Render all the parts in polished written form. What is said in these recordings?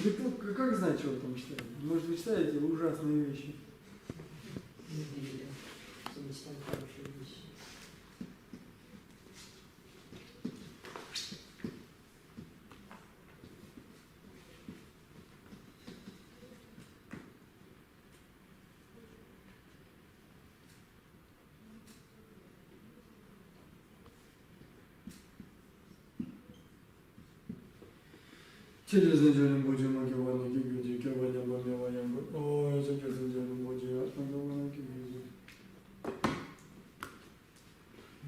Как знать, что вы там читаете? Может, вы читаете ужасные вещи? Не верю, что мы читаем хорошие вещи. Через неделю будем магиваны гигуди, кеваня бамеваям. Ой, через неделю будем магиваны гигуди.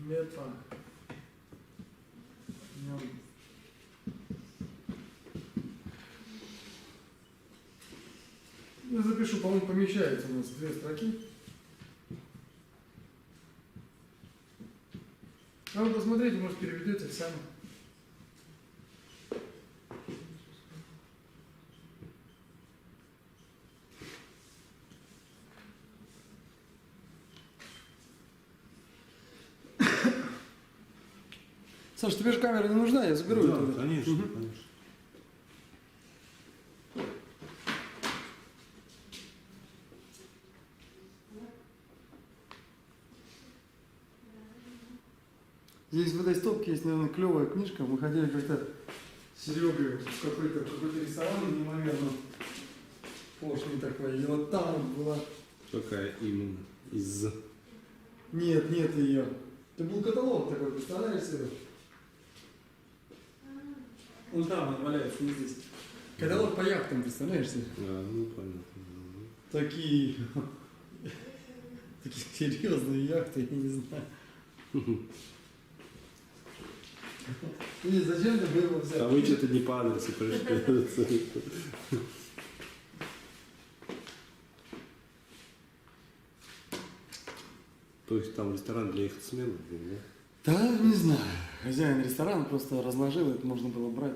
Мета. Я запишу, по-моему, помещается у нас 2 строки. А вы посмотрите, может, переведете сами. Саш, тебе же камера не нужна, я заберу да, ее. Конечно, Угу. конечно. Здесь в этой стопке есть, наверное, клевая книжка. Мы ходили как-то с Серегой в какой-то ресторан неимоверно пошлый такой. И вот там вот была... Какая именно? Из... Нет ее. Это был каталог такой, представляешь себе? Он там, он валяется, не здесь. Каталог по яхтам, представляешь себе? ну понятно. Такие серьезные яхты, я не знаю. И зачем ты было взять? А вы что-то не по адресу пришли. То есть там ресторан для их смены, да? Да, не знаю. Хозяин ресторана просто разложил, это можно было брать.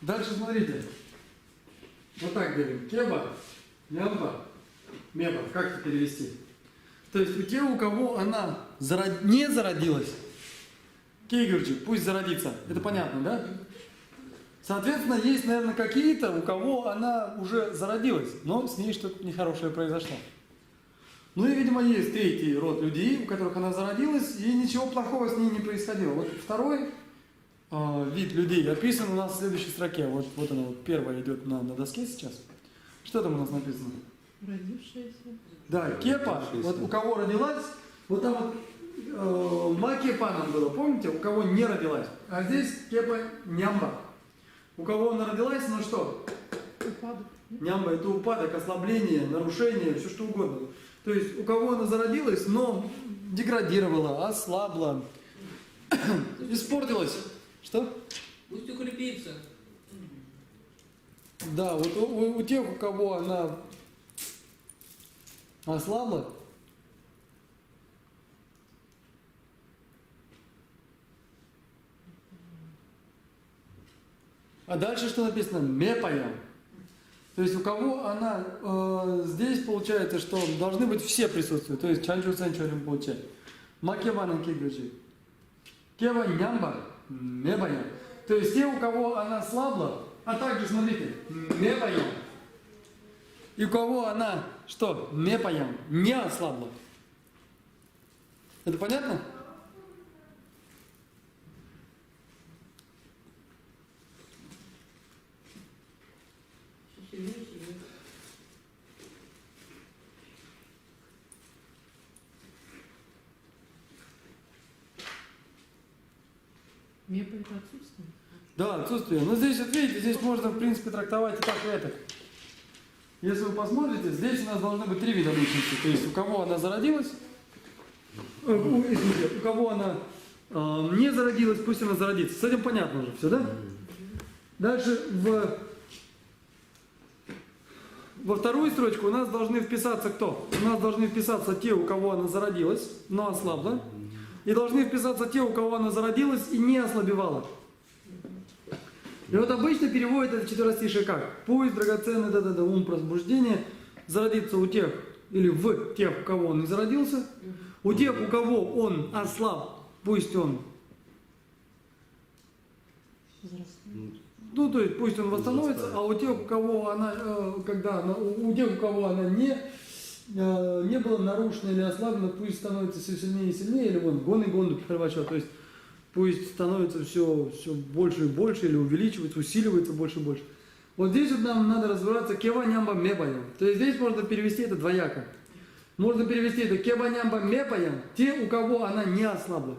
Дальше смотрите. Вот так говорим. Кеба, нямба, меба. Как это перевести? То есть у тех, у кого она не зародилась, кейгурчик, пусть зародится. Это понятно, да? Соответственно, есть, наверное, какие-то, у кого она уже зародилась, но с ней что-то нехорошее произошло. Ну и, видимо, есть третий род людей, у которых она зародилась, и ничего плохого с ней не происходило. Вот второй вид людей описан у нас в следующей строке. Вот она, вот первая идет на доске сейчас. Что там у нас написано? Родившаяся. Да, кепа, вот у кого родилась, вот там вот макепа нам было, помните, у кого не родилась. А здесь кепа нямба. У кого она родилась, ну что? Упадок. Нямба – это упадок, ослабление, нарушение, все что угодно. То есть у кого она зародилась, но деградировала, ослабла, испортилась. Что? Пусть укрепится. Да, вот у тех, у кого она ослабла, а дальше что написано? Мепая. То есть у кого она, здесь получается, что должны быть все присутствуют. То есть чанчу ценчурим получать. Макевана кигучи. Кева нямба, мепая. То есть те, у кого она слабла, а также, смотрите, мепая. И у кого она, что, мепая, не ослабла. Это понятно? Мепа это отсутствие. Да, отсутствие. Но здесь, вот видите, здесь можно, в принципе, трактовать и так, и так. Если вы посмотрите, здесь у нас должны быть 3 вида личности. То есть у кого она зародилась, извините, у кого она не зародилась, пусть она зародится. С этим понятно уже все, да? Дальше во вторую строчку у нас должны вписаться кто? У нас должны вписаться те, у кого она зародилась, но ослабла. И должны вписаться те, у кого она зародилась и не ослабевала. И вот обычно переводят это четверостишее как? Пусть драгоценный ум пробуждения зародится у тех, или в тех, у кого он не зародился, у тех, у кого он ослаб пусть он, Взрослый. ну то есть пусть он восстановится, а у тех, у кого она, у тех, у кого она не была нарушена или ослаблена, пусть становится все сильнее и сильнее, или вон гонду первача, то есть пусть становится все больше и больше, или увеличивается, усиливается больше и больше. Вот здесь вот нам надо разбираться кева нямба мепаям. То есть здесь можно перевести это двояко. Можно перевести это кеба нямба мепаям, те, у кого она не ослабла.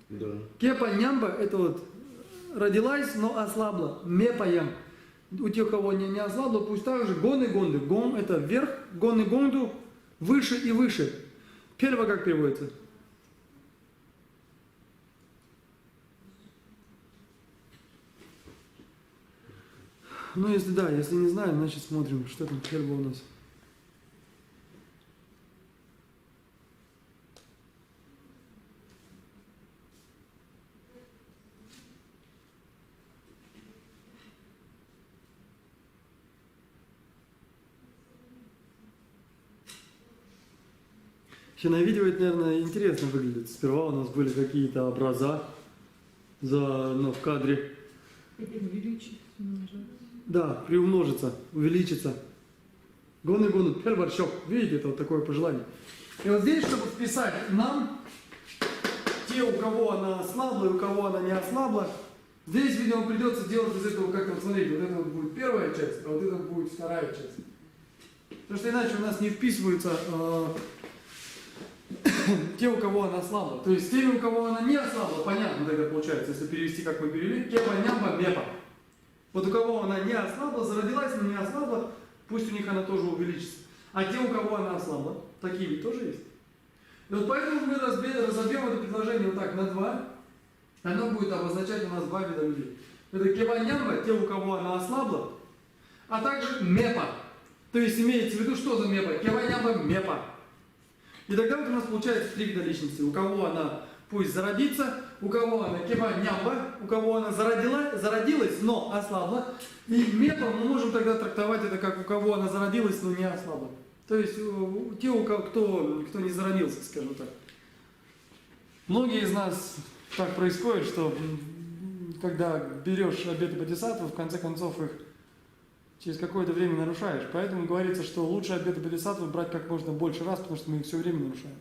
Да. Кепа нямба это вот родилась, но ослабла. Мепаям. У тех, у кого не ослабла, пусть также гон и гонды. Гон это вверх, гон и гонду выше и выше. Первое как переводится? Ну, если да, если не знаем, значит смотрим, что там первое у нас. Еще на видео это, наверное, интересно выглядит. Сперва у нас были какие-то образа в кадре. Увеличить, умножать. Да, приумножится, увеличится. Гон и гон, пербарщок. Видите, это вот такое пожелание. И вот здесь, чтобы вписать нам, те, у кого она ослабла и у кого она не ослабла, здесь, видимо, придется делать из этого как-то, вот смотрите, вот это вот будет первая часть, а вот это будет вторая часть. Потому что иначе у нас не вписываются те, у кого она ослабла. То есть теми, у кого она не ослабла, понятно тогда получается, если перевести, как мы перевели, кеба, нямба, мепа. Вот у кого она не ослабла, зародилась, но не ослабла, пусть у них она тоже увеличится. А те, у кого она ослабла, такие ведь тоже есть. И вот поэтому мы разобьем это предложение вот так на два. Оно будет обозначать у нас два вида людей. Это кеба, нямба, те, у кого она ослабла, а также мепа. То есть имеется в виду, что за мепа? Кеба, нямба, мепа. И тогда вот у нас получается три вида личности. У кого она пусть зародится, у кого она кеба нямба, у кого она зародилась, но ослабла. И мепа мы можем тогда трактовать это как у кого она зародилась, но не ослабла. То есть те, у кого, кто не зародился, скажем так. Многие из нас так происходит, что когда берешь обеты бодхисаттвы, в конце концов их через какое-то время нарушаешь. Поэтому говорится, что лучше обеты бодхисаттвы брать как можно больше раз, потому что мы их все время нарушаем.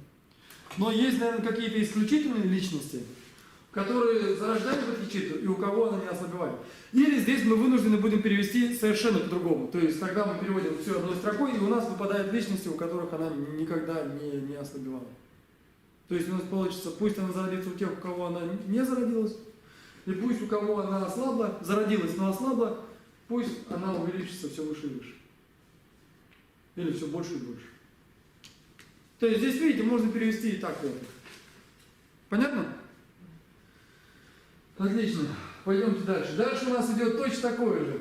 Но есть, наверное, какие-то исключительные личности, которые зарождают бодхичитту, и у кого она не ослабевает. Или здесь мы вынуждены будем перевести совершенно по-другому. То есть тогда мы переводим все одной строкой, и у нас выпадают личности, у которых она никогда не ослабевала. То есть у нас получится, пусть она зародится у тех, у кого она не зародилась, и пусть у кого она ослабла, зародилась, но ослабла, пусть она увеличится все выше и выше. Или все больше и больше. То есть здесь, видите, можно перевести и так, и это. Понятно? Отлично. Пойдемте дальше. Дальше у нас идет точно такое же.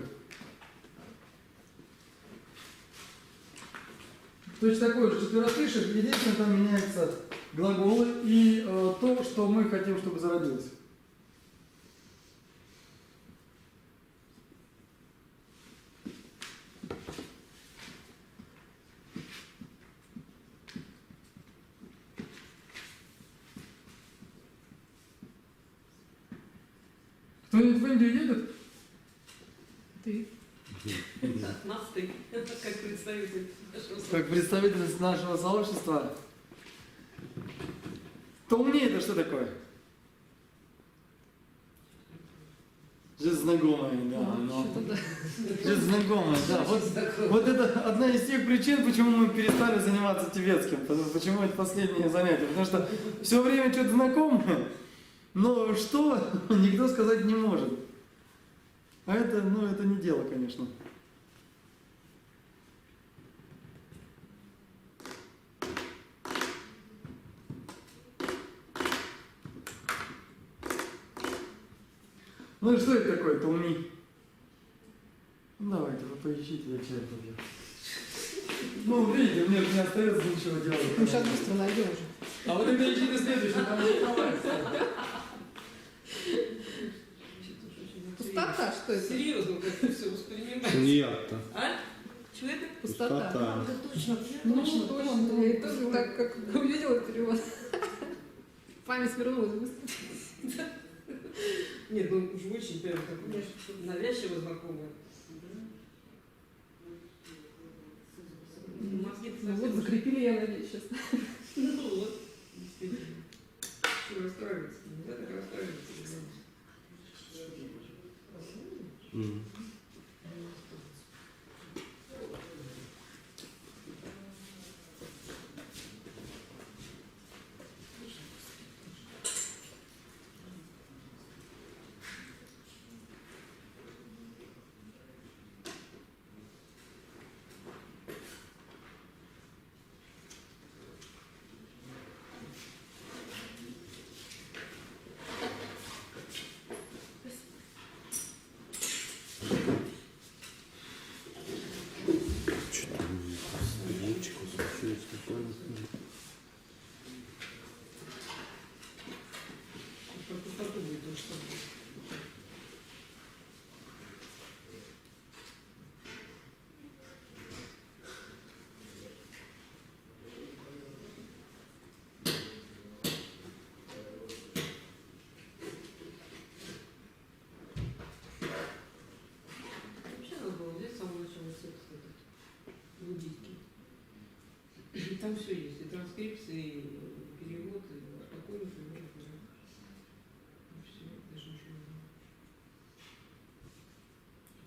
Точно такое же четверостишее. Единственное, там меняются глаголы и то, что мы хотим, чтобы зародилось. Кто-нибудь в Индию едет? Ты. Нас ты, как представитель нашего Как представитель нашего сообщества. То умнее это что такое? Жизнь знакомая, да. Но... Что-то да. Жизнь знакомая, да. Вот это одна из тех причин, почему мы перестали заниматься тибетским. Почему это последнее занятие. Потому что все время что-то знакомое, но что, никто сказать не может. А это, это не дело, конечно. Ну и что это такое, толми? Ну, давайте, вы поищите, я чай попью. Ну, видите, мне же не остается ничего делать. Ну, сейчас быстро найдем уже. А вот тогда ищите следующий, там не открывается. Пустота, что это? Серьезно, как ты все воспринимаешь. Ньятта. А? Что это? Пустота. Да точно, Ну, точно, точно. Я тоже так, как увидела перевод. Память вернулась быстро. Нет, ну уж очень прям такой навязчиво знакомый. Мозги-то Ну вот, совсем закрепили, я надеюсь, сейчас. Ну вот, действительно. Что расстраиваться? Нельзя так расстраиваться. Мгм. Что-то стаканчик случилось буквально. Про пустоту будет то же самое. Вообще надо было взять с самого начала текст этот, буддийский. И там все есть, и транскрипции, и перевод, и спокойно примерно. Все, даже уже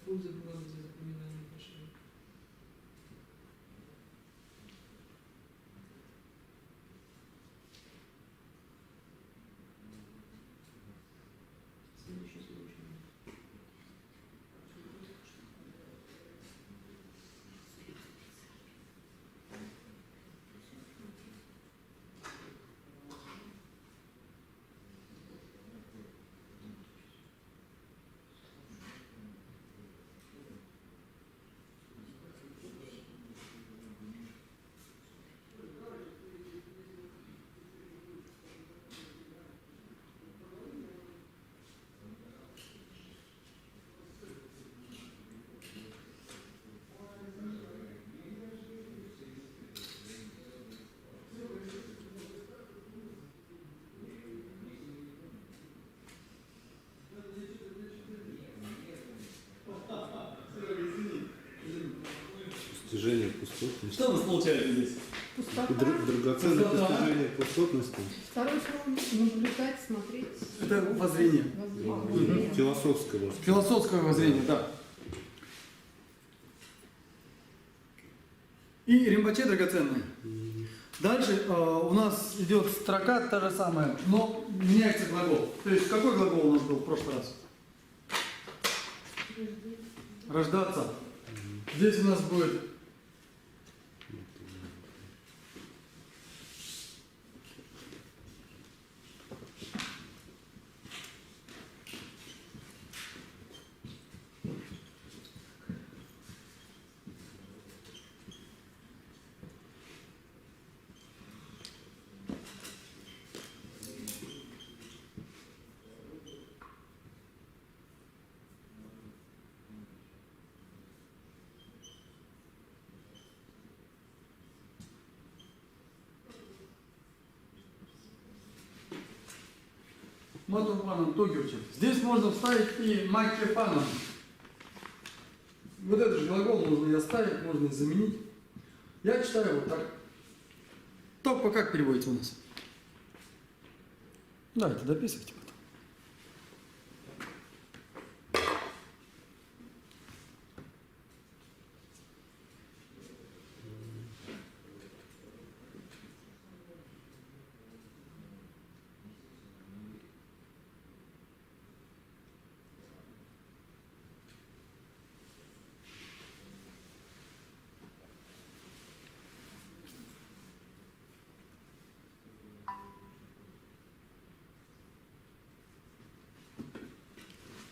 польза была для запоминания большая. Следующий случай. Достижение пустотности. Что у нас получается здесь? Пустота. Драгоценное Пустота. достижение пустотности. Второй слой наблюдать, смотреть. Это воззрение. Воззрение. Философское воззрение. Философское воззрение, да. И Римбаче драгоценный. Дальше у нас идет строка та же самая, но меняется глагол. То есть какой глагол у нас был в прошлый раз? Рождаться. Здесь у нас будет Матурпаном Тогерчем. Здесь можно вставить и Маккепаном. Вот этот же глагол можно и оставить, можно и заменить. Я читаю вот так. Токпа как переводится у нас? Давайте дописывайте потом.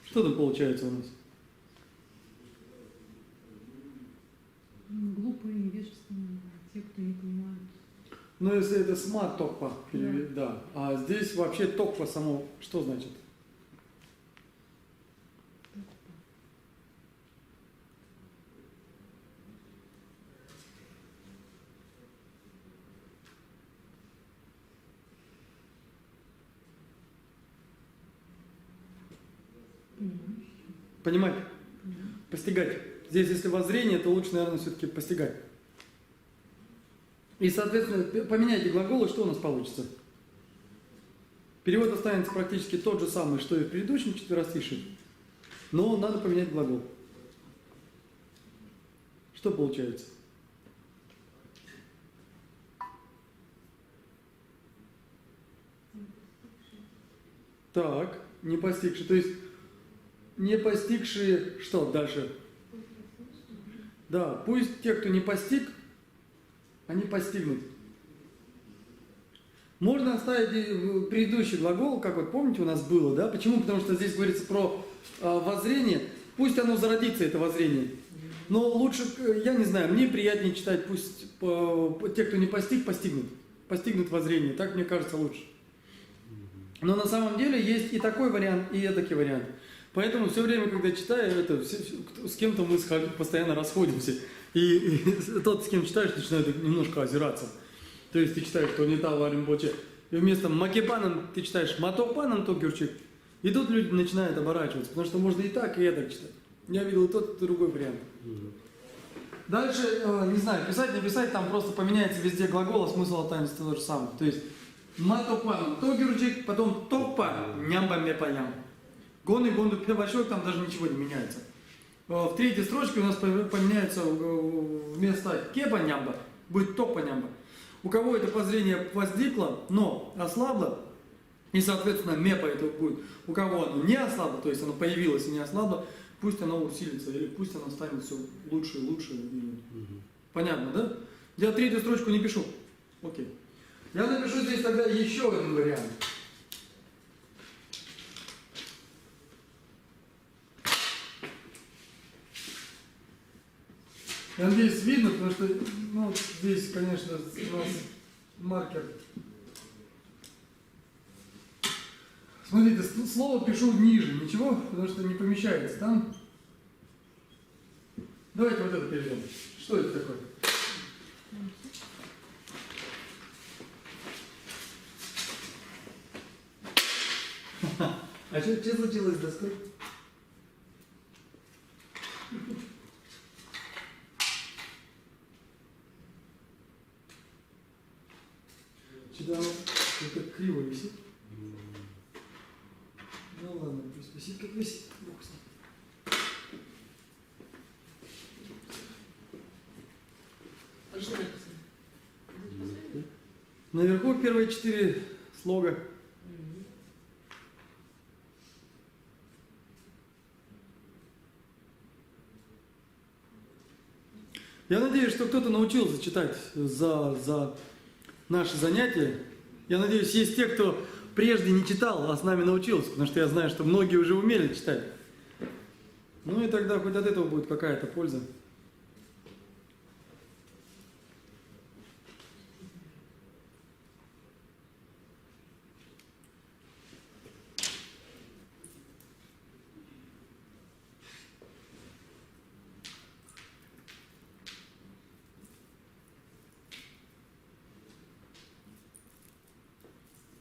Что там получается у нас? Глупые, невежественные, те, кто не понимают. Ну, если это смат токпа, да. А здесь вообще токпа само, что значит? Понимаю. Понимать, Понимаю. постигать. Здесь, если воззрение, то лучше, наверное, все-таки постигать. И, соответственно, поменяйте глаголы, что у нас получится? Перевод останется практически тот же самый, что и в предыдущем четверостишии, но надо поменять глагол. Что получается? Так, не постигшие. То есть не постигшие, что дальше? Да, пусть те, кто не постиг, они постигнут. Можно оставить и предыдущий глагол, как вот помните у нас было, да? Почему? Потому что здесь говорится про воззрение. Пусть оно зародится, это воззрение. Но лучше, я не знаю, мне приятнее читать, пусть те, кто не постиг, постигнут. Постигнут воззрение. Так, мне кажется, лучше. Но на самом деле есть и такой вариант, и этакий вариант. Поэтому все время, когда читаю, с кем-то мы постоянно расходимся. И тот, с кем читаешь, начинает немножко озираться. То есть ты читаешь «Тонитал Варимбоче», и вместо «Макепаном» ты читаешь «Матопаном Токюрчик». И тут люди начинают оборачиваться, потому что можно и так, и это читать. Я видел и тот, и другой вариант. Дальше, не знаю, писать, не писать, там просто поменяется везде глагол, а смысл останется то же самое. То есть «Матопаном Токюрчик», потом «Топа», «Нямба мепа-ням». Гоны, гонду, певачок, там даже ничего не меняется. В третьей строчке у нас поменяется вместо «кепа-нямба» будет «топа-нямба». У кого это воззрение возникло, но ослабло, и, соответственно, мепа это будет. У кого оно не ослабло, то есть оно появилось и не ослабло, пусть оно усилится, или пусть оно станет все лучше и лучше. Понятно, да? Я третью строчку не пишу. Окей. Я напишу здесь тогда еще один вариант. Я надеюсь, видно, потому что здесь, конечно, у нас маркер. Смотрите, слово пишу ниже, ничего, потому что не помещается там. Давайте вот это перейдем. Что это такое? А что случилось с доской? Что-то оно как криво висит. Ну ладно, пусть висит как висит. Бог с ним. А что написано? Наверху первые 4 слога. Я надеюсь, что кто-то научился читать за наши занятия. Я надеюсь, есть те, кто прежде не читал, а с нами научился, потому что я знаю, что многие уже умели читать. Ну и тогда хоть от этого будет какая-то польза.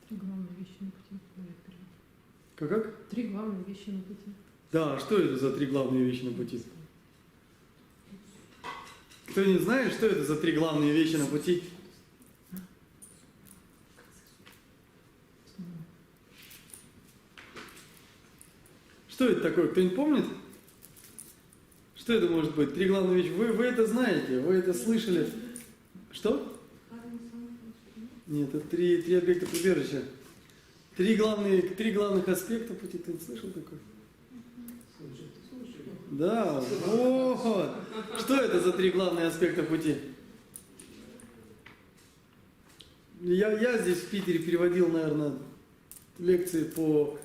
Три главные вещи на пути. Давай вперед. Как? 3 главные вещи на пути. Да, что это за 3 главные вещи на пути? Кто не знает, что это за 3 главные вещи на пути? Что это такое? Кто-нибудь помнит? Что это может быть? 3 главные вещи. Вы это знаете, вы это слышали. Что? Нет, это 3 объекта прибежища. 3 главных аспекта пути. Ты слышал такое? Да, вот. Что это за 3 главные аспекта пути? Я здесь в Питере переводил, наверное, лекции по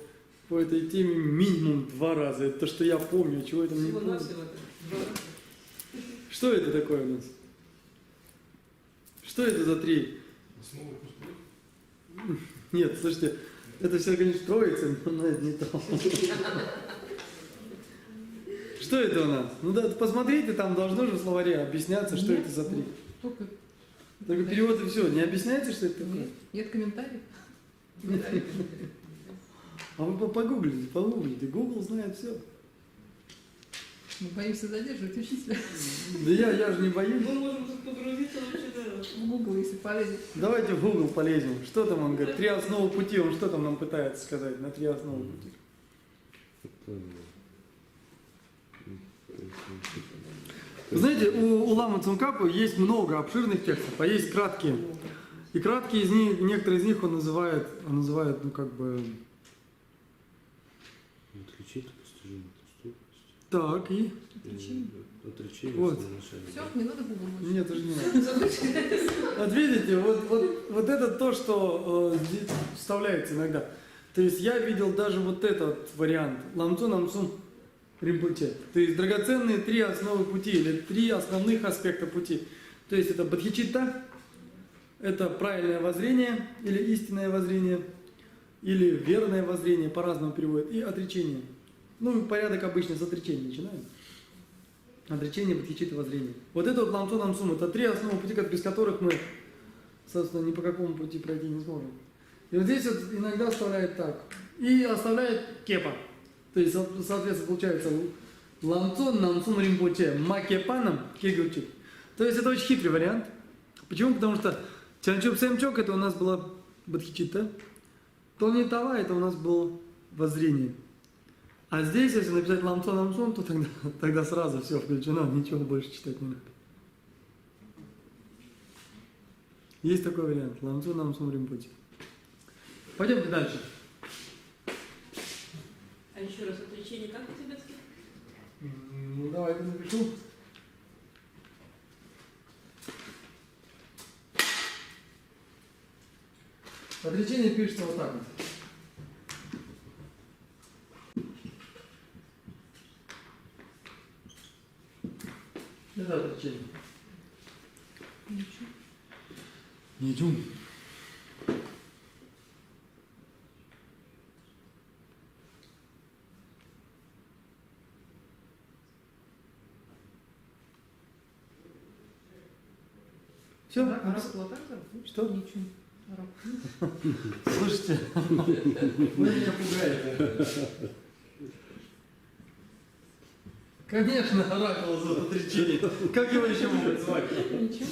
этой теме минимум 2 раза. Это то, что я помню, чего я там не помню. Всего-навсего 2 раза. Что это такое у нас? Что это за 3? Нет, слушайте, это все, конечно, троица, но это не то. Что это у нас? Ну да, посмотрите, там должно же в словаре объясняться, что это за 3. Только Только перевод и все. Не объясняется, что это такое? нет комментариев. А вы погуглите. Google знает все. Мы боимся задерживать учителя. Да я же не боюсь. Мы можем тут погрузиться вообще, да. В Google, если полезет. Давайте в Google полезем. Что там он говорит? 3 основы пути. Он что там нам пытается сказать на 3 основы пути? Вы знаете, у Лама Цунгкапа есть много обширных текстов, а есть краткие. И краткие из них, некоторые из них он называет, ну как бы... Отличить постижимую доступность. Так, и... Отличим. Отречение Вот. Все, не надо Google больше. Нет, уже не надо. Вот видите, вот это то, что здесь вставляется иногда. То есть я видел даже вот этот вариант. Ламцу Намсун Римпуче. То есть драгоценные 3 основы пути или 3 основных аспекта пути. То есть это бодхичитта, это правильное воззрение или истинное воззрение, или верное воззрение, по-разному переводят, и отречение. Ну, порядок обычно с отречения начинаем. Отречение, бодхичитта, воззрение. Вот это вот ламцу намсум, это 3 основы пути, без которых мы, собственно, ни по какому пути пройти не сможем. И вот здесь вот иногда оставляет так. И оставляет кепа. То есть, соответственно, получается ламцу намсум римпуче макепаном кегючи. То есть это очень хитрый вариант. Почему? Потому что Чанчуп Сэмчок это у нас была бодхичитта, Тони Тава это у нас было воззрение. А здесь, если написать ламцу намсум, то тогда сразу все включено, ничего больше читать не надо. Есть такой вариант. Ламцу намсум римпуче. Пойдемте дальше. А еще раз, отречение как по-тибетски? Ну, давай я напишу. Отречение пишется вот так вот. Это отречение. Ничего. Ничего. Все? Араб было так зовут? Что? Ничего. Араб. Слушайте, вы меня пугаете. Конечно, оракул зовут отречение. Как его еще могут звать? Ничего.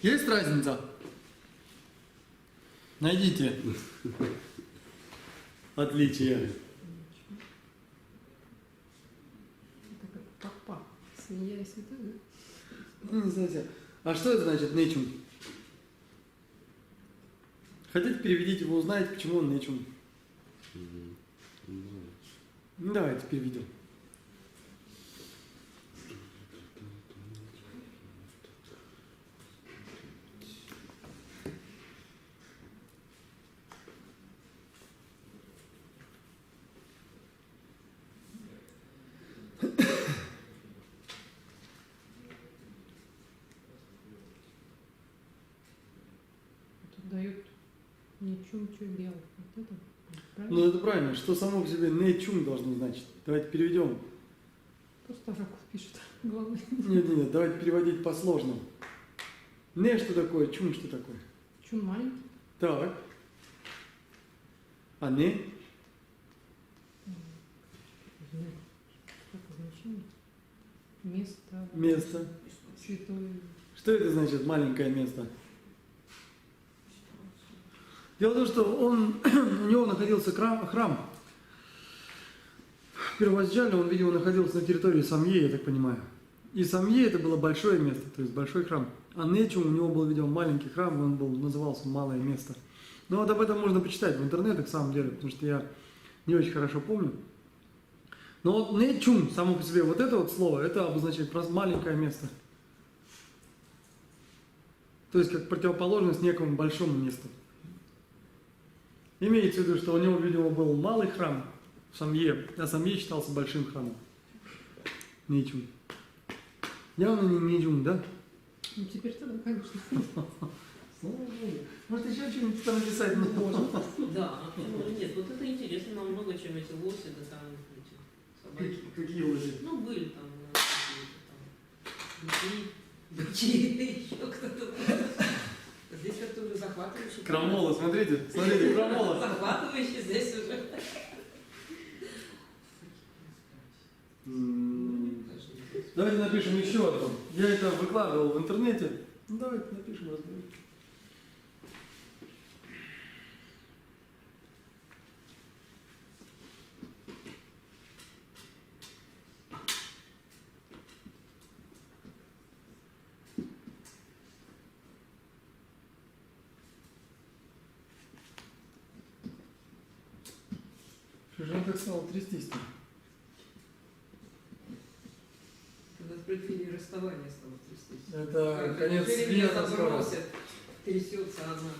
Есть разница? Найдите отличия. Это как папа. Свинья и святой, да? Ну, не совсем. А что это значит нечум? Хотите, переведите, вы узнаете, почему он нечум. Ну, давайте переведем. Тут дают ничего, что белый. Вот это. Правильно? Ну, это правильно. Что само по себе нечум должно значить. Давайте переведем. Просто оракул пишет. Главное. Нет, давайте переводить по-сложному. Не что такое, чум что такое. Чун маленький. Так. А не? Как значение? Место. Место. Святой. Что это значит маленькое место? Дело в том, что у него находился храм. Первоначально он, видимо, находился на территории Самье, я так понимаю. И Самье это было большое место, то есть большой храм. А Нечум у него был, видимо, маленький храм, и он назывался «Малое место». Но вот об этом можно почитать в интернете, в самом деле, потому что я не очень хорошо помню. Но вот Нечум, само по себе, вот это вот слово, это обозначает просто маленькое место. То есть как противоположность некому большому месту. Имеется в виду, что у него, видимо, был малый храм в Самье, а Самье считался большим храмом. Нечум. Явно не Нечум, да? Ну теперь-то да, конечно. Слава Богу. Может, еще что-нибудь там написать? Ну, можно. Да, а почему нет? Вот это интересно намного, чем эти лоси, да там эти собаки. Какие лоси? Ну, были там какие-то там быки, еще кто-то. Здесь как захватывающий. Крамола, смотрите, смотрите, крамола. Захватывающий здесь уже. Давайте напишем еще одно. Я это выкладывал в интернете. Ну, давайте напишем, разберем. Что же он так стал трястись-то? Когда в преддверии расставания стало трястись. Это конец Жеребец света скоро. забросит, трясется одна.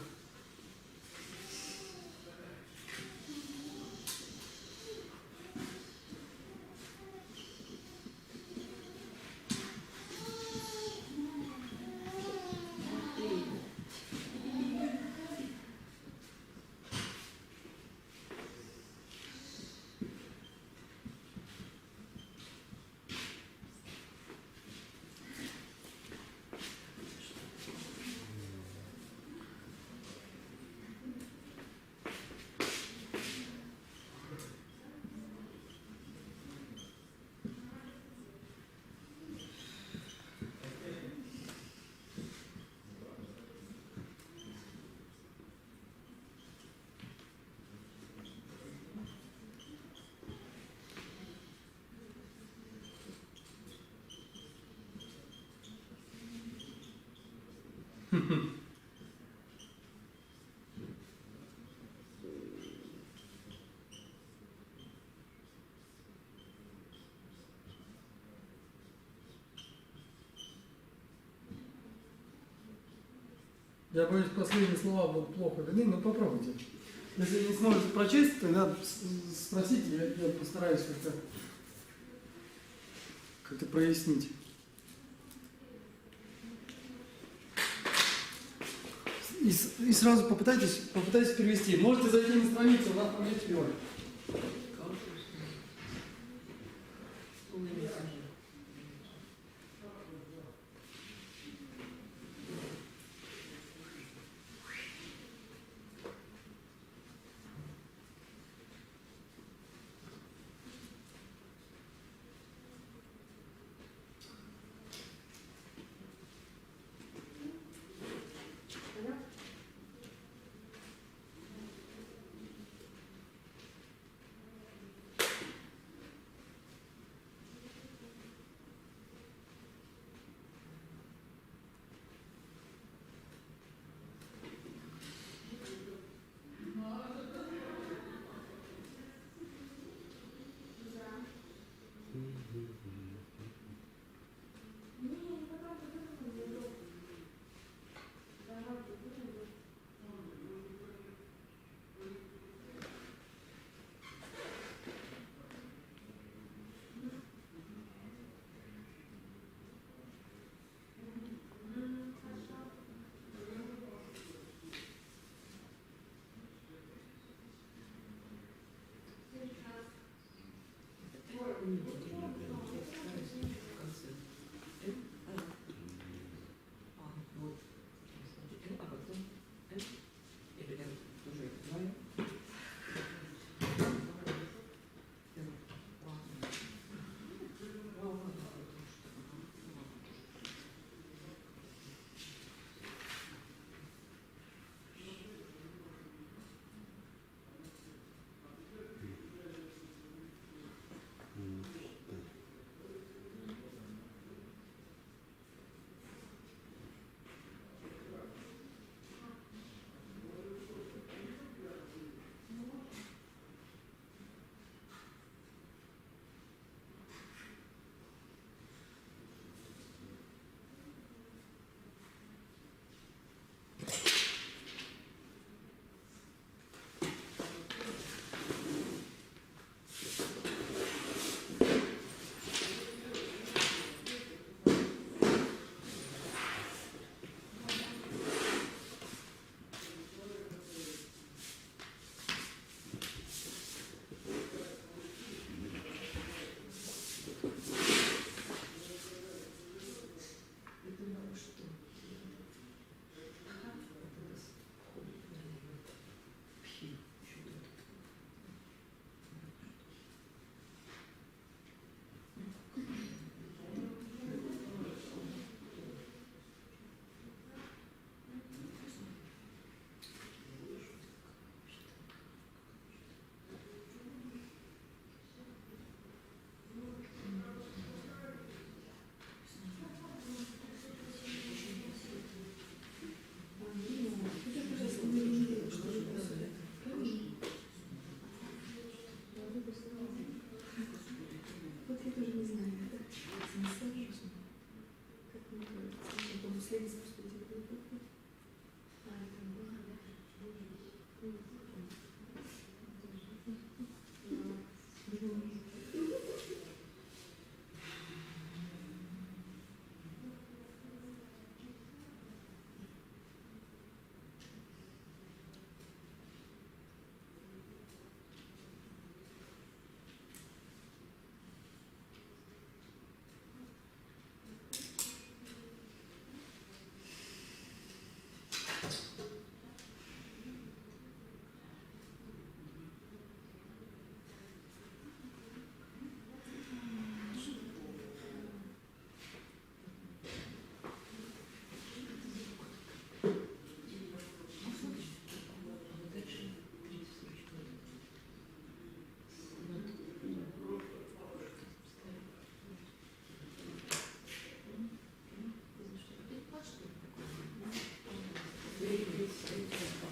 Я боюсь, последние слова будут плохо видны, но попробуйте. Если не сможете прочесть, тогда спросите, я постараюсь как-то прояснить. И сразу попытайтесь перевести. Можете зайти на страницу, у нас там есть перевод.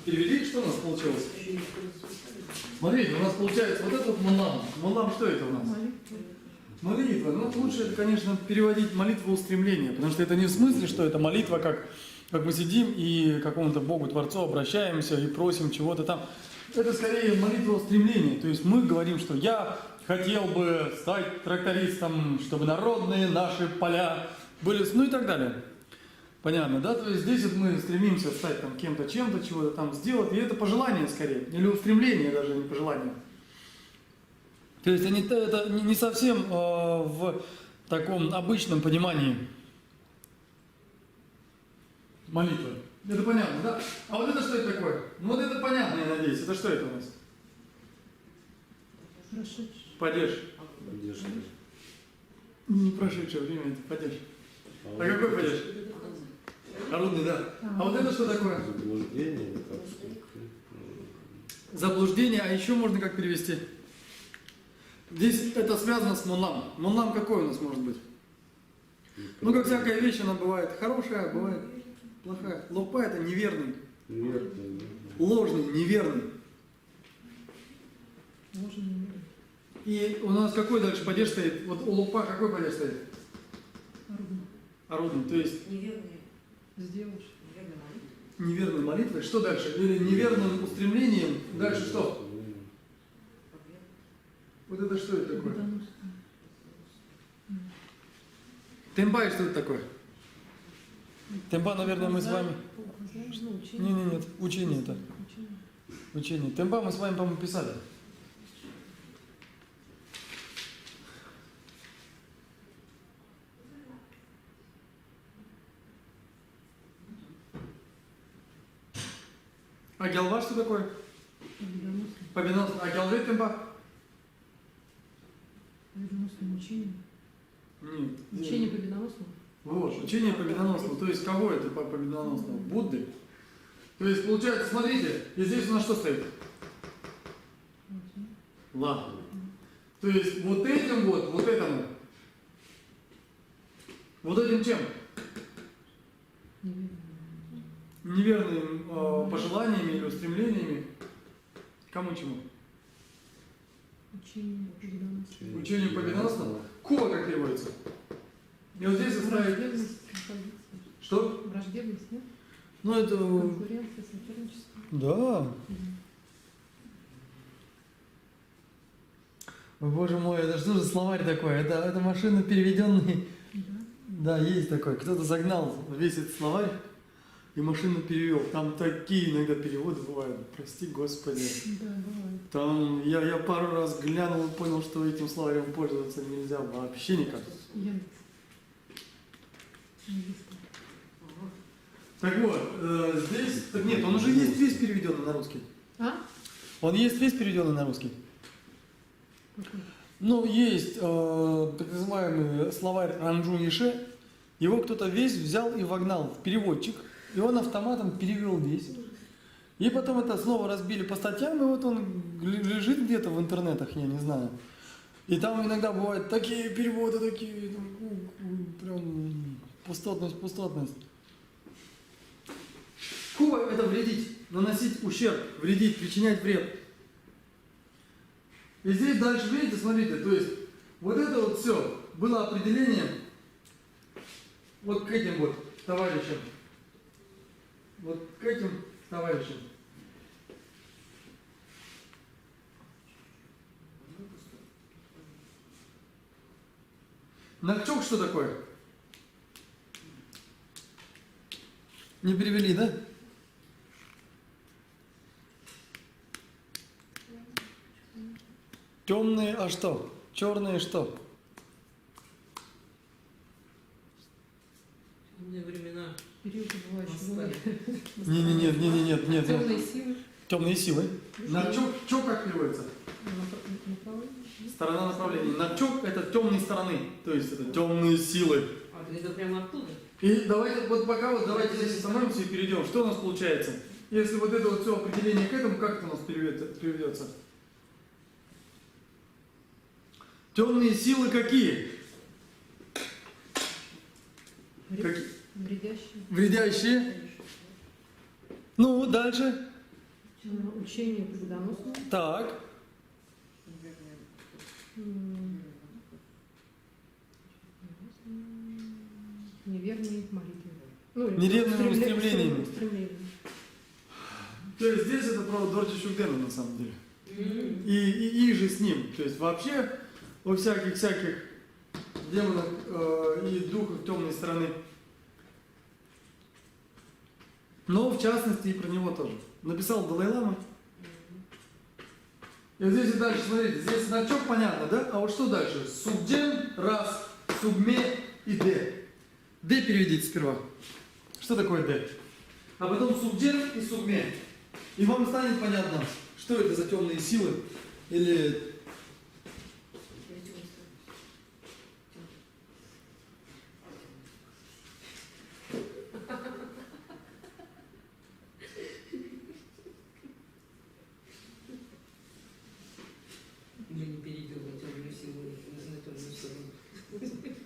перевели, что у нас получилось? Смотрите, у нас получается вот это вот мулам. Мулам что это у нас? Молитва. Молитва. Ну, лучше это, конечно, переводить молитву устремления, потому что это не в смысле, что это молитва, как мы сидим и к какому-то Богу Творцу обращаемся и просим чего-то там. Это скорее молитва устремления. То есть мы говорим, что я хотел бы стать трактористом, чтобы народные наши поля были, ну и так далее. Понятно, да? То есть здесь вот мы стремимся стать там кем-то, чем-то, чего-то там сделать, и это пожелание скорее, или устремление даже, не пожелание. То есть это не совсем в таком обычном понимании молитвы. Это понятно, да? А вот это что это такое? Ну вот это понятно, я надеюсь. Это что это у нас? Прошедший. Падеж. Поддержка. Не прошедшее время, это падеж. А какой падеж? Орудный, да. А вот это что такое? Заблуждение или как? Заблуждение, а еще можно как перевести? Здесь это связано с мулам. Мулам какой у нас может быть? Ну, как всякая вещь, она бывает хорошая, а бывает плохая. Лупа это неверный, Неверный, да. ложный, неверный. Можно не верить. И у нас какой дальше падеж стоит? Вот у лупа какой падеж стоит? Орудно. Орудный, то есть Неверные, Сделаешь. неверные молитвы. неверной молитвой. Что дальше? Или неверным устремлением. Дальше что? Вот это что это такое? Победоносный. Темпа что это такое? Темпа, наверное, мы с вами... Знаешь, ну, учение. Нет, учение это. Учение. Учение. Темпа мы с вами, по-моему, писали. А гелва что такое? Победоносный. Победоносный. А гелве темпа? Победоносное учение. Нет. Учение победоносного. Вот, учение победоносного. То есть кого это победоносного? Будды. То есть, получается, смотрите, и здесь у нас что стоит? Ла. То есть вот этим вот этому. Вот этим чем? Неверно. Неверными пожеланиями или устремлениями. Кому чему? Учение победоносного. Учению победоносного. Кува как переводится? И вот здесь оставить... Враждебность, оппозиция. Что? Враждебность, нет? Ну это... Конкуренция, соперничество. Да. Мгм. Ой, боже мой, это что за словарь такой? Это машина переведенный. Да. Да, есть такой. Кто-то загнал весь этот словарь и машину перевел. Там такие иногда переводы бывают. Прости, Господи. Да, бывает. Там я пару раз глянул и понял, что этим словарем пользоваться нельзя вообще никак. Яндекс. Английский. Так вот, здесь... Так нет, он уже есть весь переведенный на русский. А? Он есть весь переведенный на русский. Какой? Ну, есть так называемый словарь Ранджу Ише. Его кто-то весь взял и вогнал в переводчик. И он автоматом перевел весь. И потом это снова разбили по статьям, и вот он лежит где-то в интернетах, я не знаю. И там иногда бывают такие переводы, такие, прям пустотность. Кува – это вредить, наносить ущерб, вредить, причинять вред. И здесь дальше, видите, смотрите, то есть вот это вот все было определение вот к этим вот товарищам. Вот к этим товарищам. Накчок что такое? Не перевели, да? Темные, а что? Черные что? Темные времена. Период бывающий. Нет. Темные силы. Темные силы. Накчок, чок как переводится? Направление. Сторона направления. Накчок это темные стороны, то есть это темные силы. А, это прямо оттуда? И давайте, вот пока вот давайте здесь остановимся и перейдем. Что у нас получается? Если вот это вот все определение к этому, как это у нас переведется? Темные силы какие? Вредящие. Вредящие. Ну, дальше. Учение победоносное. Так. Неверные молитвы. Ну, или Неверными устремлениями. устремлениями. То есть здесь это про Дорчи Шугдена на самом деле. И же с ним. То есть вообще у всяких демонов и духов темной стороны. Но в частности и про него тоже. Написал Далай-лама. И вот здесь и дальше, смотрите, здесь значок понятно, да? А вот что дальше? Сугден, раз, сугме и д. Д переведите сперва. Что такое д? А потом сугден и сугме. И вам станет понятно, что это за темные силы или... Я не перейду на темную силу, на темную сторону. Не перейти.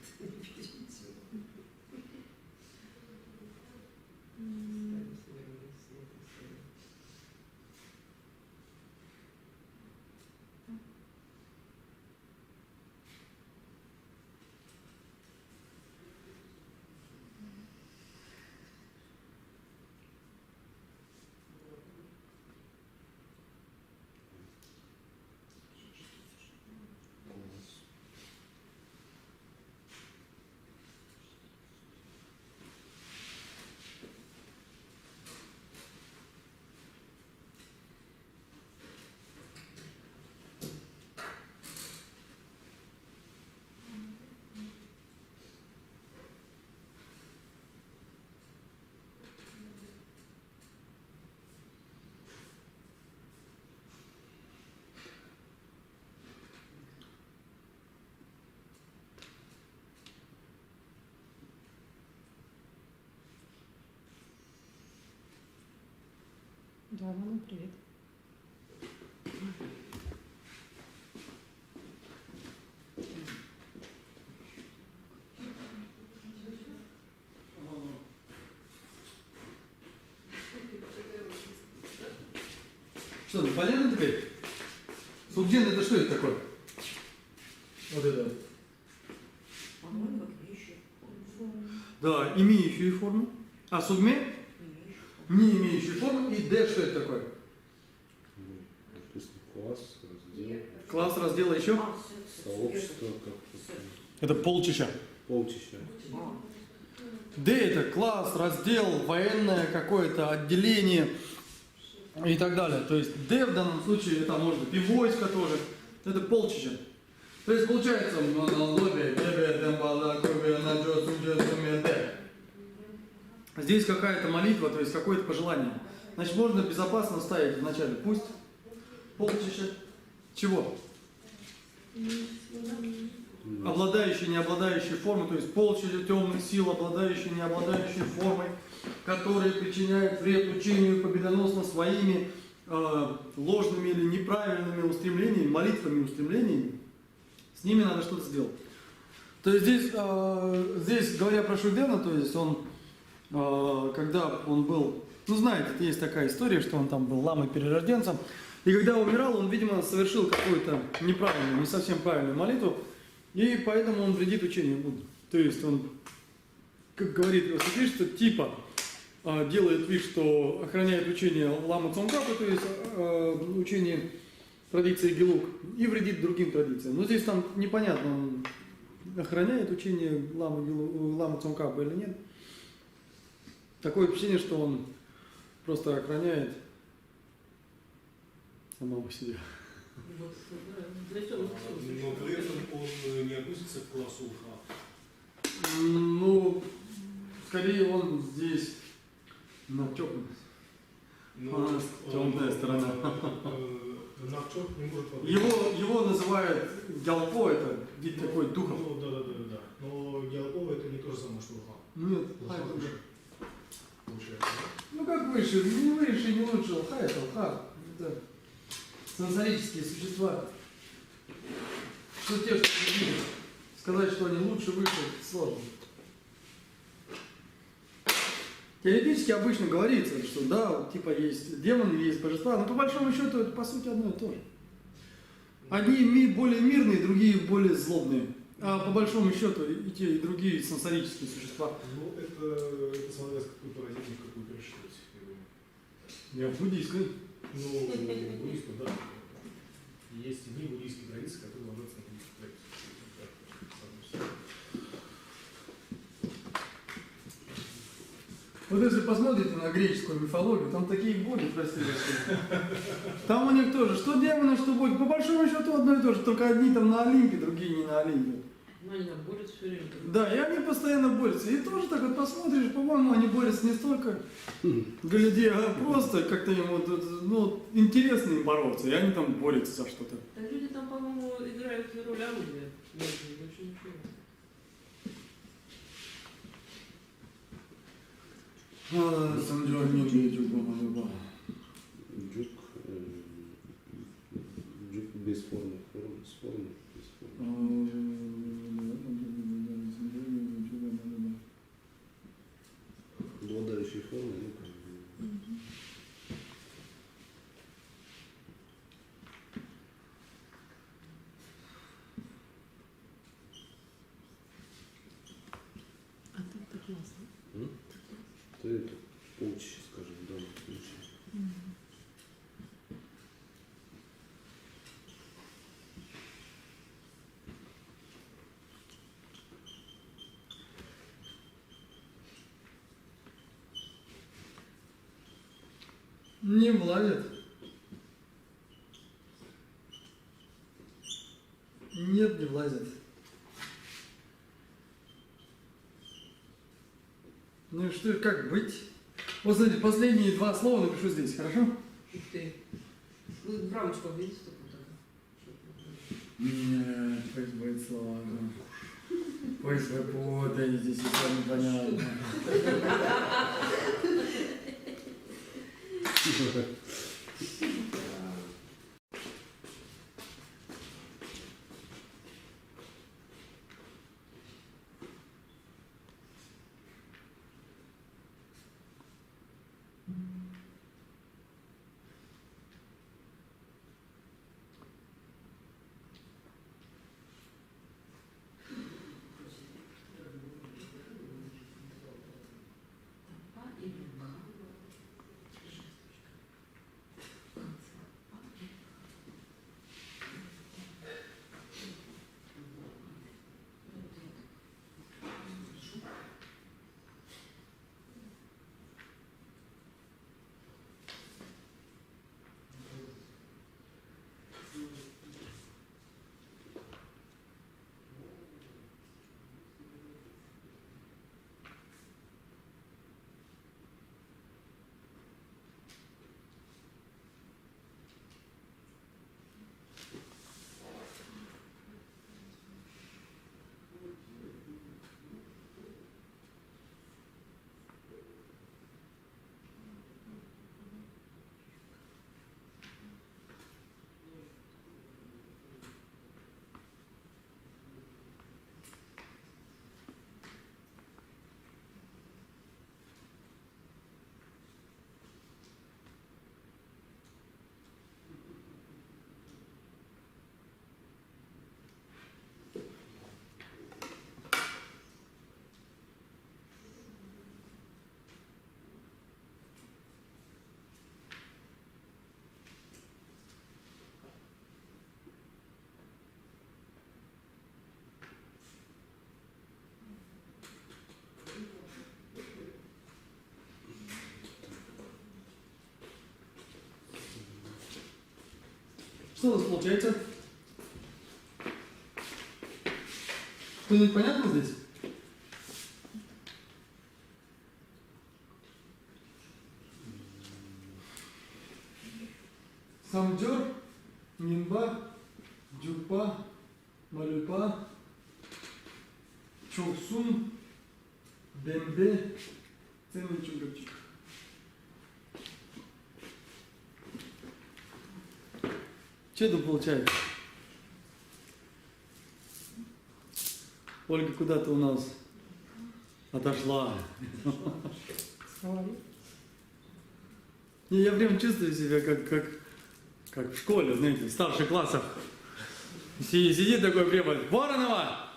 Да, мама, привет. Что, ну понятно теперь? Сугден это что это такое? Вот это. Да, имеющие форму. А сугме? Не имеющие форму. И д что это такое? Написано класс, раздел, Класс раздела еще? сообщество, как Это полчища. полчища. Д это класс, раздел, военное какое-то отделение и так далее. То есть Д в данном случае это может быть и войско тоже. Это полчища. То есть получается здесь какая-то молитва, то есть какое-то пожелание. Значит, можно безопасно ставить вначале. Пусть полчища чего? Обладающие, не обладающие формой, то есть полчища темных сил, обладающие, не обладающие формой, которые причиняют вред учению победоносно своими ложными или неправильными устремлениями, молитвами, устремлениями. С ними надо что-то сделать. То есть здесь говоря про Шугдена, то есть он, когда он был, ну знаете, есть такая история, что он там был ламой-перерожденцем, и когда умирал, он, видимо, совершил какую-то неправильную, не совсем правильную молитву, и поэтому он вредит учению Будды. То есть он, как говорит его святейшество, типа делает вид, что охраняет учение Лама Цонгкапа, то есть учение традиции Гелук, и вредит другим традициям. Но здесь там непонятно, он охраняет учение Лама Цонгкапа или нет. Такое впечатление, что он просто охраняет самого себя. Вот, зачем? Но при этом он не относится к классу Уха. Ну, скорее он здесь натёкнут. Темная сторона. Навчок не может победить. Его называют Гялпо, это вид такой духов. Ну, да. Но Гялпова это не то же самое, что Уха. Нет, Уха хай выше, это. получается. Ну как выше, не выше, не лучше, хай это лха. Это сенсорические существа. Что те, что другие. Сказать, что они лучше, выше, сложно. Теоретически обычно говорится, что да, вот, типа есть демоны, есть божества, но по большому счету это по сути одно и то же. Одни более мирные, другие более злобные. А по большому счету и те, и другие сенсорические существа. Ну, это смотря с какой парадигмой, какую пересчитывать, я думаю. Я в буддийской. Ну, буддийство, да. Есть одни буддийские традиции, которые ложатся на буддийскую традицию. Вот если посмотрите на греческую мифологию, там такие боги, простите. Там у них тоже, что демоны, что боги. По большому счету одно и то же, только одни там на Олимпе, другие не на Олимпе. Ну, они там борются все время. Да, и они постоянно борются. И тоже так вот посмотришь, по-моему, они борются не столько гляди, а просто как-то им вот, ну, интересно им бороться, и они там борются за что-то. Да люди там, по-моему, играют роль орудия. Больше ничего. Джук, джук без формы, с формой, без формы. Обладающий формой, ну как бы. А так это классно. Ты это полчища, скажем, в данном случае. Не влазит. Нет, не влазит. Ну и что, как быть? Вот смотрите, последние два слова напишу здесь, хорошо? Ух ты. Вы в рамочках видите только Нет, пусть будет сложно. Пусть вы путаетесь, это непонятно. Что у нас получается? Что-нибудь понятно здесь? Самджор, Нинба, Джупа, Малюпа, Чоксун, Бембе, Ценный Чугачик. Что это получается? Ольга куда-то у нас отошла. Говори. Я прям чувствую себя как в школе, знаете, в старших классах. Сидит такой препод. Воронова!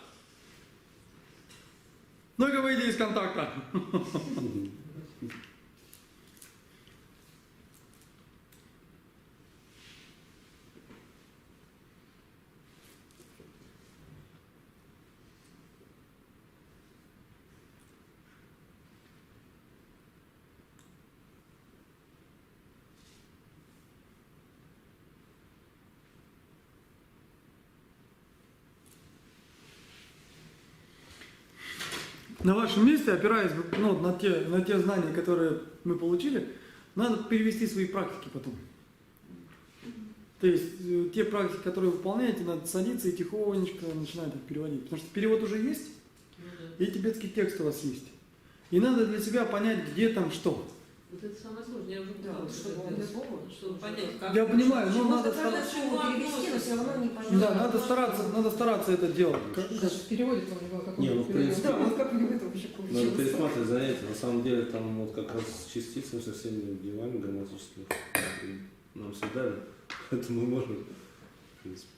Ну-ка выйди из контакта. На вашем месте, опираясь на те знания, которые мы получили, надо перевести свои практики потом. То есть те практики, которые вы выполняете, надо садиться и тихонечко начинать их переводить. Потому что перевод уже есть, и тибетский текст у вас есть. И надо для себя понять, где там что. Вот это самое сложное, я уже Да, пыталась чтобы это он делать, был. чтобы понять, как... Я понимаю, но надо Каждое стараться. слово перевести, но все равно не понятно. Да, надо стараться это делать. Даже в переводе там не было, как Не, он ну, в перевел. принципе, Да, вот как у него это вообще Надо получилось. пересматривать занятия. На самом деле там вот как раз с частицами, со всеми делами грамматическими нам все дали. Поэтому мы можем, в принципе.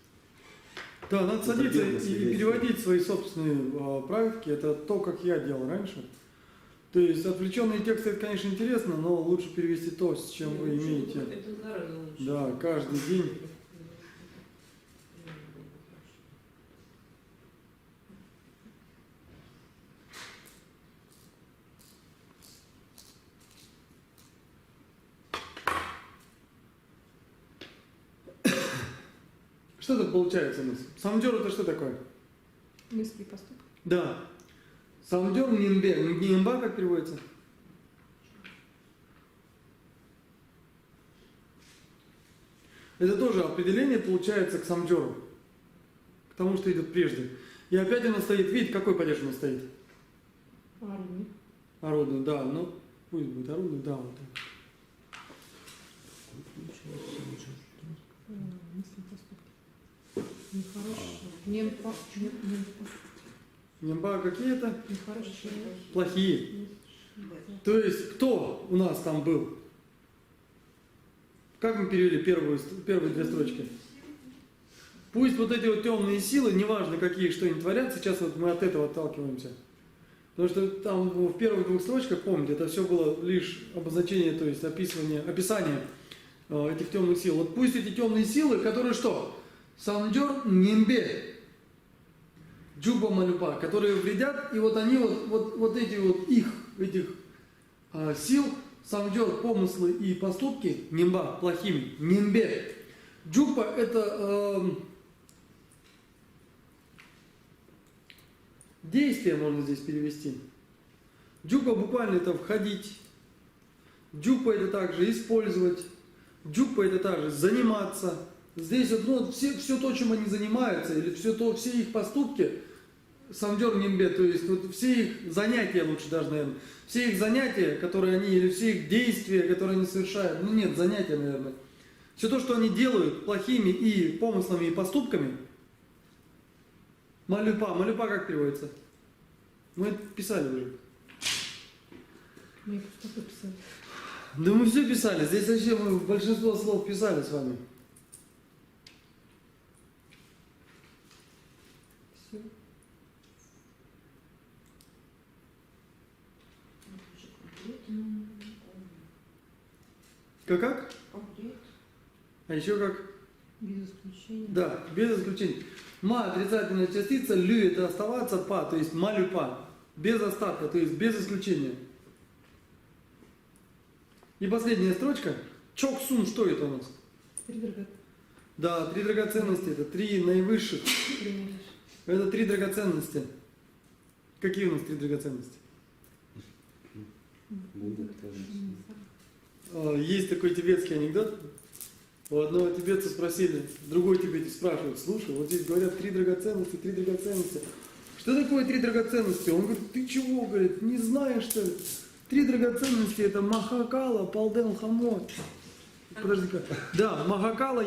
Да, надо садиться Удобно и сидеть. переводить свои собственные практики. Это то, как я делал раньше. То есть отвлеченные тексты, это, конечно, интересно, но лучше перевести то, с чем вы имеете. Это гораздо лучше. Да, каждый день. Что это получается у нас? Самдер это что такое? Мысли и поступки. Да. Самдер нимбе. Нимба как переводится? Это тоже определение получается к самджору. К тому, что идет прежде. И опять оно стоит. Видите, какой падеж у нас стоит? Армии. Орудный, да. Ну, пусть будет орудный, да. Вот так. Мысли и поступки. Нехорошие. Немпа. Нимба какие-то Нехорошие. плохие. То есть, кто у нас там был? Как мы перевели первые две строчки? Пусть вот эти вот темные силы, неважно какие, что они творят, сейчас вот мы от этого отталкиваемся. Потому что там в первых двух строчках, помните, это все было лишь обозначение, то есть описание этих темных сил. Вот пусть эти темные силы, которые что? Самджор нимбе, джуба малюпа, которые вредят, и вот они вот эти вот этих сил, самджор, помыслы и поступки, нимба, плохими, нимбе. Джупа это действие, можно здесь перевести. Джупа буквально это входить. Джупа это также использовать. Джупа это также заниматься. Здесь вот, все то, чем они занимаются, или все их поступки, самджор нимбе, то есть вот все их занятия, лучше даже, наверное, все их занятия, которые они, или все их действия, которые они совершают, ну нет, занятия, наверное, все то, что они делают плохими и помыслами, и поступками, малюпа как переводится? Мы это писали уже. Мы их что писали. Да мы все писали, здесь вообще мы большинство слов писали с вами. Все. Как? Комплект. А еще как? Без исключения. Да, без исключения. Ма отрицательная частица, лю это оставаться, па, то есть малюпа. Без остатка, то есть без исключения. И последняя строчка. Чок сун, что это у нас? Три драгоценности. Да, 3 драгоценности, это 3 наивысших. Это 3 драгоценности. Какие у нас 3 драгоценности? Есть такой тибетский анекдот. У одного тибетца спросили, другой тибетец спрашивает, слушай, вот здесь говорят 3 драгоценности, 3 драгоценности. Что такое 3 драгоценности? Он говорит, ты чего, говорит, не знаешь, что ли? 3 драгоценности это Махакала, Палден Хамот. Подожди-ка. Да, Махакала,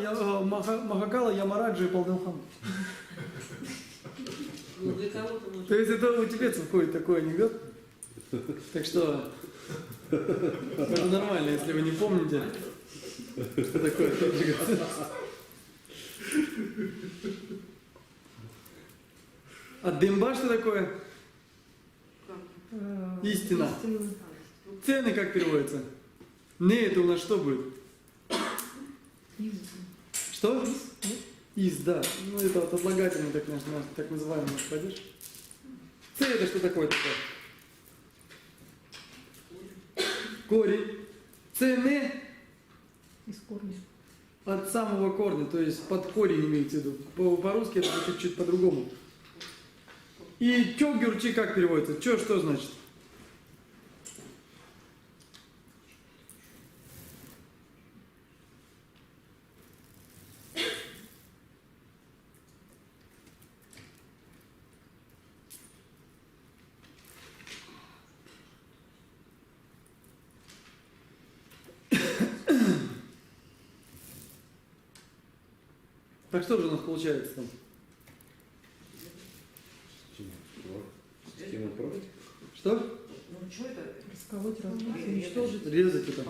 Ямараджа и Палден Хамот. Ну, для кого-то может... То есть это у тибетцев входит такой анекдот. Так что Это нормально, если вы не помните, что такое драгоценность. А дымба что такое? Истина. Цены как переводятся? Не, это у нас что будет? Что? Из, да. Ну это вот отлагательный, так называемый наш падеж. Ц это что такое такое? Корень. Цены Из корня. от самого корня, то есть под корень имеется в виду. По-русски это чуть-чуть по-другому. И чё гюрчи как переводится? Чё, что значит? Так что же у нас получается там? Стена против. Что? Ну что это? Расколоть, разбить, уничтожить. Резать это.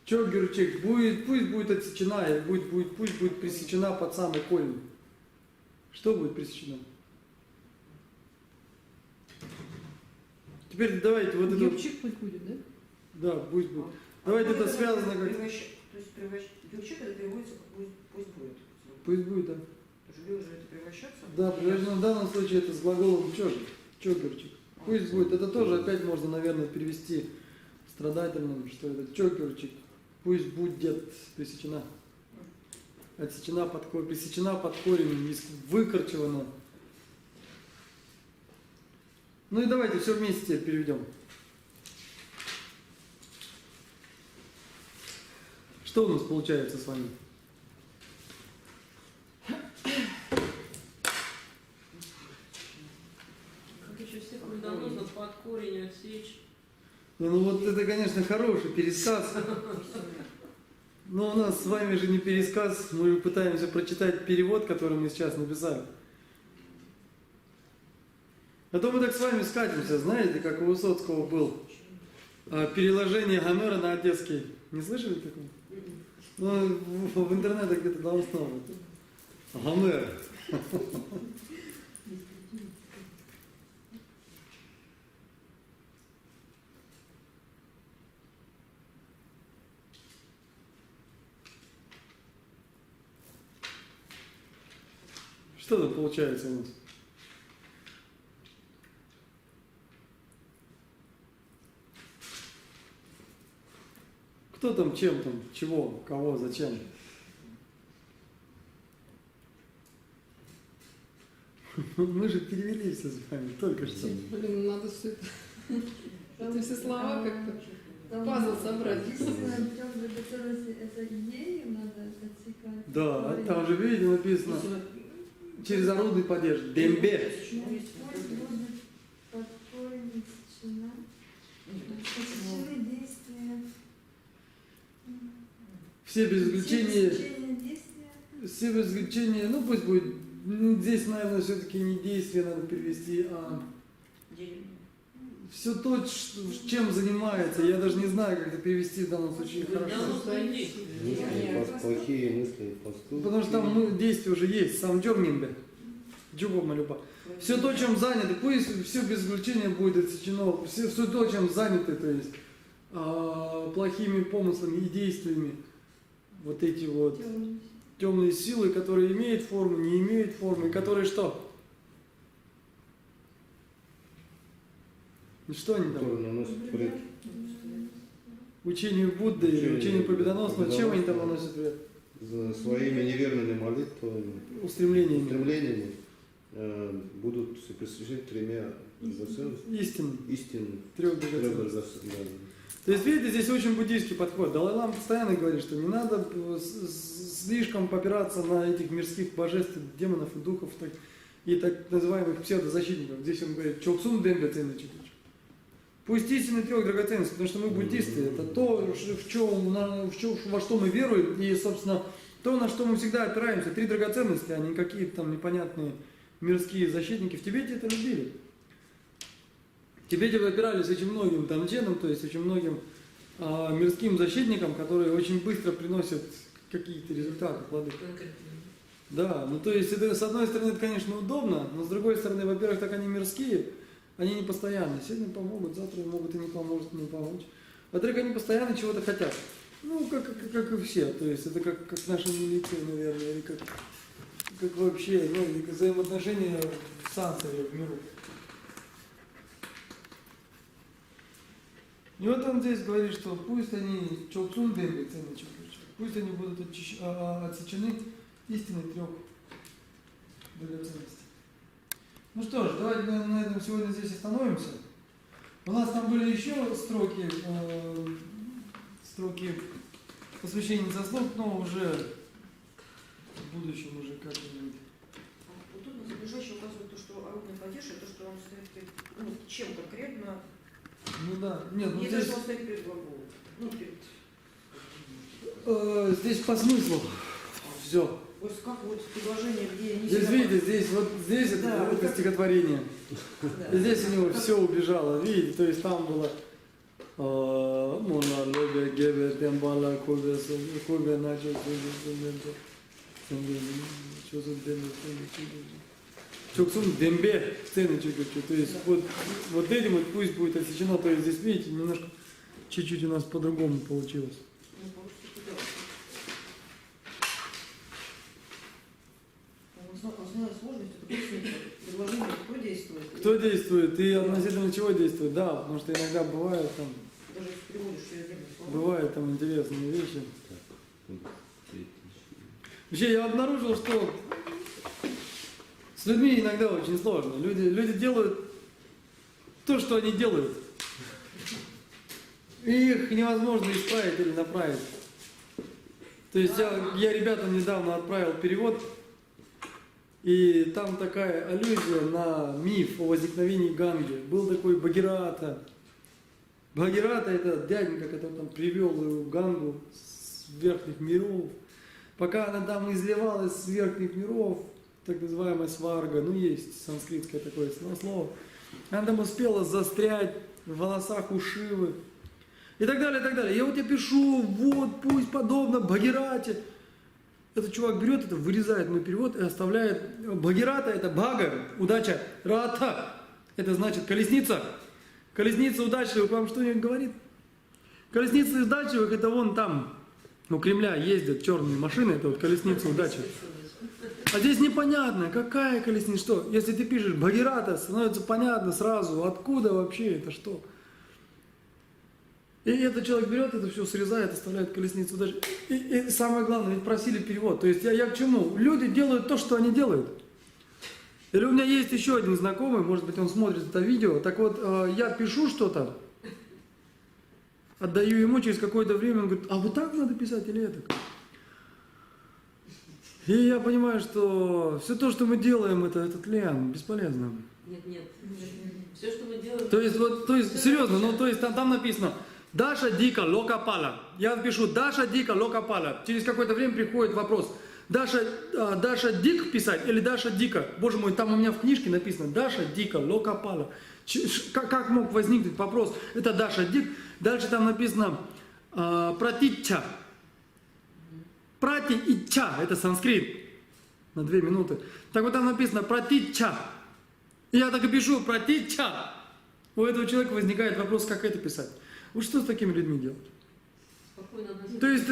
Чё гюрчик? Пусть будет отсечена, и пусть будет пресечена под самый корень. Что будет пресечено? Теперь давайте вот это... Юрчик пусть будет, да? Да, пусть будет. Давайте это связано как... То есть гюрчик это переводится как пусть будет. Пусть будет, да. Потому что уже это превращаться. Да, в данном случае это с глаголом чё же? Чё гюрчик? Пусть будет. Это тоже опять можно, наверное, перевести страдательным, что это чё гюрчик? Пусть будет пресечена. Отсечена под корень, пресечена под корень, выкорчевана. Ну и давайте все вместе теперь переведем. Что у нас получается с вами? Как еще всех медоносов под корень отсечь. Не, ну вот это, конечно, хороший пересказ. Но у нас с вами же не пересказ, мы пытаемся прочитать перевод, который мы сейчас написали. А то мы так с вами скатимся, знаете, как у Высоцкого был переложение Гомера на одесский. Не слышали такого? Ну, в интернете где-то должно быть. Гомер. Что тут получается у нас? Кто там, чем там, чего, кого, зачем? Мы же перевели все с вами только что. Блин, надо все это... Надо все слова как-то... Пазл собрать. Это идею надо отсекать. Да, там же, видите, написано через орудный падеж. Дембе. Пусть будет под корень отсечена. Отсечены действия. Все без исключения, Отсечение действия. все без исключения, ну пусть будет, здесь, наверное, все-таки не действие надо перевести, а все то, чем занимается. Я даже не знаю, как это перевести в данном случае хорошо. Плохие мысли, поступки. Потому что там действие уже есть, сам дернембе. Джугома люба. Все то, чем заняты, пусть все без исключения будет отсечено, все то, чем заняты, то есть плохими помыслами и действиями, вот эти вот темные силы, которые имеют форму, не имеют формы, и которые что? И что они там? Которые наносят вред. Учению Будды или учению победоносного, чем они там наносят вред? За своими неверными молитвами, Устремлениями. Будут пресечены тремя драгоценностями. Истинным. Трех Трех драгоценностей. драгоценностями. То есть, видите, здесь очень буддийский подход. Далай-лама постоянно говорит, что не надо слишком попираться на этих мирских божеств, демонов и духов и так называемых псевдозащитников. Здесь он говорит, чоксун дембе ценный. Пусть истины трех драгоценностей, потому что мы буддисты, это то, во что мы веруем, и, собственно, то, на что мы всегда опираемся. Три драгоценности, а не какие-то там непонятные мирские защитники. В Тибете это любили. В Тибете выбирались очень многим тамченам, то есть очень многим мирским защитникам, которые очень быстро приносят какие-то результаты, плоды. Конкретно. Да, ну то есть это с одной стороны это, конечно, удобно, но с другой стороны, во-первых, так они мирские, они не постоянные. Сегодня помогут, завтра могут и не помочь. Во-вторых, они постоянно чего-то хотят. Ну, как и все. То есть это как наша милиция, наверное, или как вообще, ну, или взаимоотношения в санцаре, в миру. И вот он здесь говорит, что пусть они чоксун демби, пусть они будут отсечены истиной 3 драгоценностей. Ну что ж, давайте на этом сегодня здесь остановимся. У нас там были еще строки посвящения заслуг, но уже в будущем уже как-нибудь. Вот тут на заближающем указывает то, что орудие падеж, то, что он стоит чем конкретно. Ну да, нет, ну И здесь, даже он стоит перед глаголом. Ну, перед... здесь по смыслу все. Вот как вот предложение, где не Здесь, видите, здесь Да, это вот стихотворение. Да. И здесь у него все убежало, видите, то есть там было Мона Лобе, Гебе, Тембала, Кубе, Начо, Чоксун Дембе, сцены чуть-чуть. То есть вот этим вот пусть будет отсечено, то есть здесь, видите, немножко чуть-чуть у нас по-другому получилось. Ну, получится, да. Основная сложность это предложение, кто действует. Кто действует и относительно чего действует, да, потому что иногда бывает там, Даже если переводишь чрезмерные слова. бывают там интересные вещи. Вообще я обнаружил, что с людьми иногда очень сложно. Люди делают то, что они делают. И их невозможно исправить или направить. То есть я ребятам недавно отправил перевод, и там такая аллюзия на миф о возникновении Ганги. Был такой Бхагирата. Бхагирата — это дяденька, который там привел Гангу с верхних миров. Пока она там изливалась с верхних миров, так называемая сварга, ну есть санскритское такое слово, она там успела застрять в волосах у Шивы. И так далее, и так далее. Я вот я пишу, вот пусть подобно Бхагирате. Этот чувак берет это, вырезает мой перевод и оставляет. Бхагирата — это бхага, удача, рата. Это значит колесница. Колесница удачливых вам что-нибудь говорит? Колесница удачливых — это вон там, у Кремля ездят черные машины, это вот колесница удачи. А здесь непонятно, какая колесница, что? Если ты пишешь Бхагирата, становится понятно сразу, откуда вообще это что. И этот человек берет это все, срезает, оставляет колесницу удачи. И самое главное, ведь просили перевод. То есть я к чему? Люди делают то, что они делают. Или у меня есть еще один знакомый, может быть, он смотрит это видео. Так вот, я пишу что-то, отдаю ему, через какое-то время он говорит, а вот так надо писать или это? И я понимаю, что все то, что мы делаем, это тлен, бесполезно. Нет. Все, что мы делаем... То есть серьезно, ну то есть там написано Даша Дика Локапала. Я пишу Даша Дика Локапала. Через какое-то время приходит вопрос. Даша Дик писать или Даша Дика? Боже мой, там у меня в книжке написано Даша Дика Локапала. Как мог возникнуть вопрос? Это Даша Дик. Дальше там написано Пратича. Прати и ча, это санскрит. На 2 минуты. Так вот там написано Пратича. И я так и пишу Пратича. У этого человека возникает вопрос, как это писать. Вот что с такими людьми делать? Спокойно относиться. То есть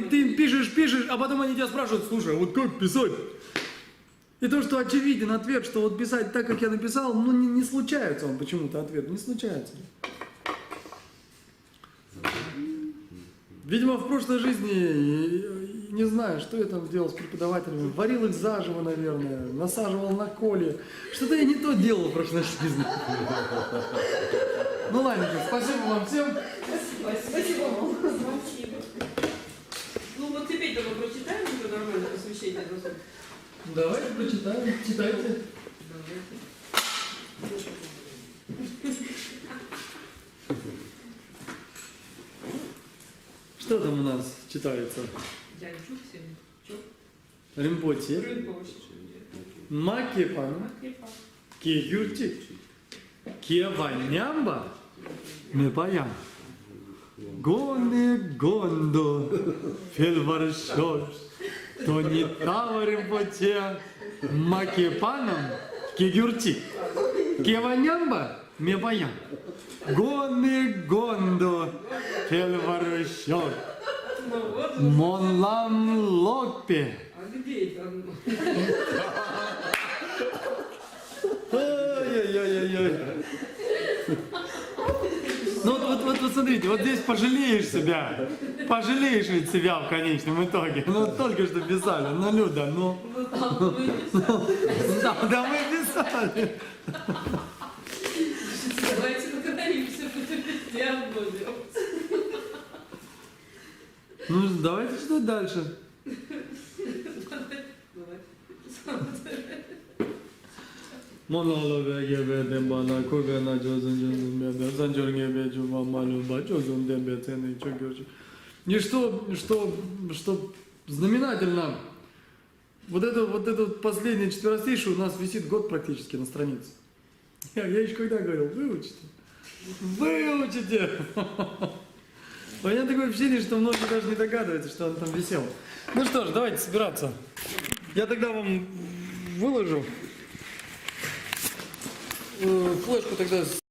ты пишешь, а потом они тебя спрашивают, слушай, а вот как писать? И то, что очевиден ответ, что вот писать так, как я написал, ну не случается он почему-то ответ, не случается. Видимо, в прошлой жизни, не знаю, что я там делал с преподавателями, варил их заживо, наверное, насаживал на коле. Что-то я не то делал в прошлой жизни. Ну ладненько, спасибо вам всем. Спасибо вам. Спасибо. Ну вот теперь мы прочитаем уже нормально посвящение. Давайте прочитаем. Читайте. Что там у нас читается? Я не чувствую. Римпочи. Рынка вообще. Макепан. Кегюрчик. Кева нямба, не паям. Гоне гондо, фельваршош, то не таварим поте, макепаном, кегюрти. Кева нямба, не паям. Гоне гондо, фельваршош, Ну вот, монлам лопе. а где это? Ой-ой-ой-ой. Ну вот смотрите, вот здесь пожалеешь себя. Пожалеешь ведь себя в конечном итоге. Ну только что писали. Ну, Люда, ну. Ну там мы писали. Да мы писали. Давайте договоримся, будем везде одно делать. Ну, давайте что дальше. Монолога гебе дембана когана джозун джозун бебе санджор гебе джума малюба джозун дембе цены чогёрчи. И что знаменательно, вот это последнее четверостишее у нас висит год практически на странице. Я еще когда говорил, выучите. Выучите! У меня такое впечатление, что многие даже не догадываются, что он там висел. Ну что ж, давайте собираться. Я тогда вам выложу флешку тогда